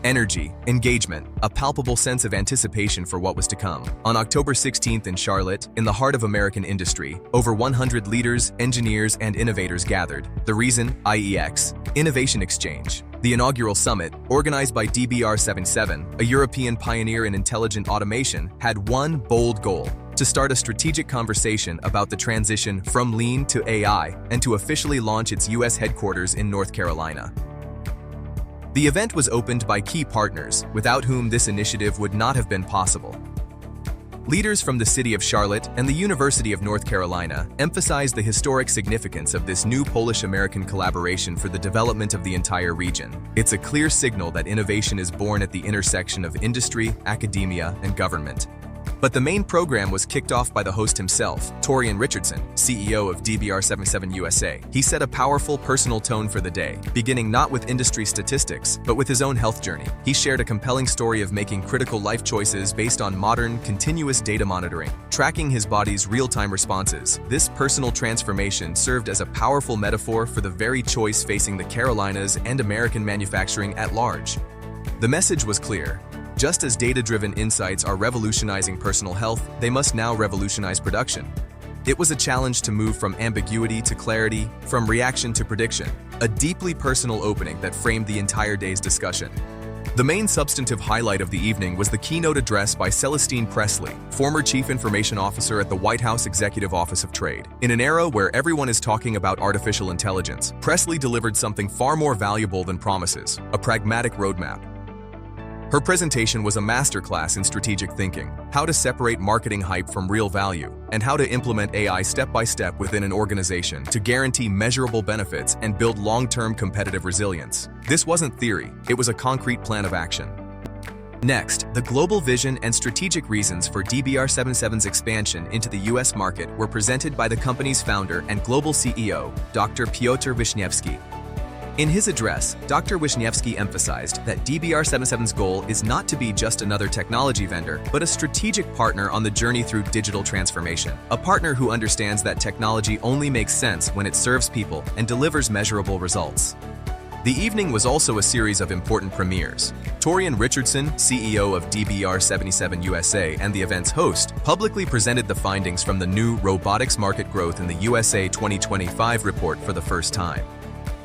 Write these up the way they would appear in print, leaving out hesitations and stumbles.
Energy, engagement, a palpable sense of anticipation for what was to come. On October 16th in Charlotte, in the heart of American industry, over 100 leaders, engineers, and innovators gathered. The reason? IEX, Innovation Exchange. The inaugural summit, organized by DBR77, a European pioneer in intelligent automation, had one bold goal: to start a strategic conversation about the transition from lean to AI and to officially launch its U.S. headquarters in North Carolina. The event was opened by key partners, without whom this initiative would not have been possible. Leaders from the city of Charlotte and the University of North Carolina emphasized the historic significance of this new Polish-American collaboration for the development of the entire region. It's a clear signal that innovation is born at the intersection of industry, academia, and government. But the main program was kicked off by the host himself, Torian Richardson, CEO of DBR77 USA. He set a powerful personal tone for the day, beginning not with industry statistics, but with his own health journey. He shared a compelling story of making critical life choices based on modern, continuous data monitoring, tracking his body's real-time responses. This personal transformation served as a powerful metaphor for the very choice facing the Carolinas and American manufacturing at large. The message was clear. Just as data-driven insights are revolutionizing personal health, they must now revolutionize production. It was a challenge to move from ambiguity to clarity, from reaction to prediction, a deeply personal opening that framed the entire day's discussion. The main substantive highlight of the evening was the keynote address by Celestine Pressley, former Chief Information Officer at the White House Executive Office of Trade. In an era where everyone is talking about artificial intelligence, Pressley delivered something far more valuable than promises: a pragmatic roadmap. Her presentation was a masterclass in strategic thinking, how to separate marketing hype from real value, and how to implement AI step by step within an organization to guarantee measurable benefits and build long-term competitive resilience. This wasn't theory, it was a concrete plan of action. Next, the global vision and strategic reasons for DBR77's expansion into the US market were presented by the company's founder and global CEO, Dr. Piotr Wiśniewski. In his address, Dr. Wiśniewski emphasized that DBR77's goal is not to be just another technology vendor, but a strategic partner on the journey through digital transformation. A partner who understands that technology only makes sense when it serves people and delivers measurable results. The evening was also a series of important premieres. Torian Richardson, CEO of DBR77 USA and the event's host, publicly presented the findings from the new Robotics Market Growth in the USA 2025 report for the first time.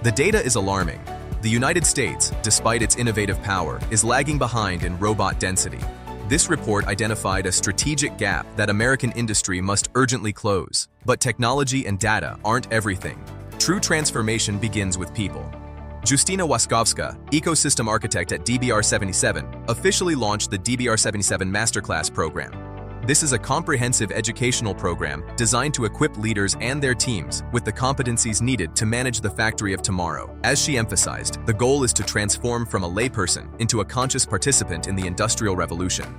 The data is alarming. The United States, despite its innovative power, is lagging behind in robot density. This report identified a strategic gap that American industry must urgently close. But technology and data aren't everything. True transformation begins with people. Justyna Łaskowska, ecosystem architect at DBR77, officially launched the DBR77 Masterclass program. This is a comprehensive educational program designed to equip leaders and their teams with the competencies needed to manage the factory of tomorrow. As she emphasized, the goal is to transform from a layperson into a conscious participant in the Industrial Revolution.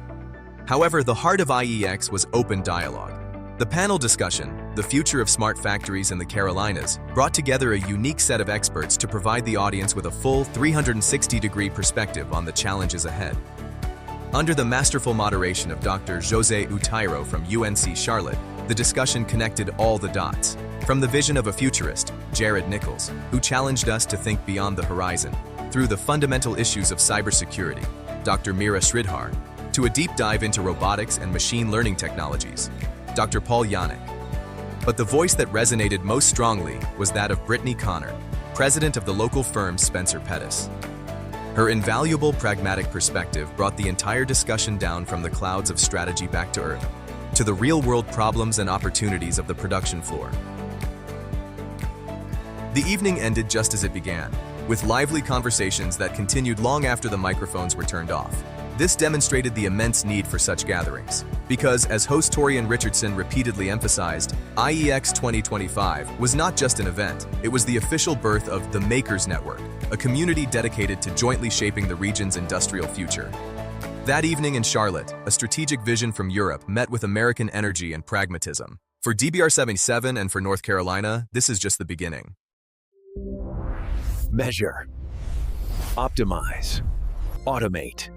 However, the heart of IEX was open dialogue. The panel discussion, The Future of Smart Factories in the Carolinas, brought together a unique set of experts to provide the audience with a full 360-degree perspective on the challenges ahead. Under the masterful moderation of Dr. José Uteiro from UNC Charlotte, the discussion connected all the dots. From the vision of a futurist, Jared Nichols, who challenged us to think beyond the horizon, through the fundamental issues of cybersecurity, Dr. Mira Sridhar, to a deep dive into robotics and machine learning technologies, Dr. Paul Janik. But the voice that resonated most strongly was that of Brittany Connor, president of the local firm Spencer Pettis. Her invaluable pragmatic perspective brought the entire discussion down from the clouds of strategy back to earth, to the real-world problems and opportunities of the production floor. The evening ended just as it began, with lively conversations that continued long after the microphones were turned off. This demonstrated the immense need for such gatherings, because, as host Torian Richardson repeatedly emphasized, IEX 2025 was not just an event, it was the official birth of the Makers Network, a community dedicated to jointly shaping the region's industrial future. That evening in Charlotte, a strategic vision from Europe met with American energy and pragmatism. For DBR77 and for North Carolina, this is just the beginning. Measure, optimize, automate.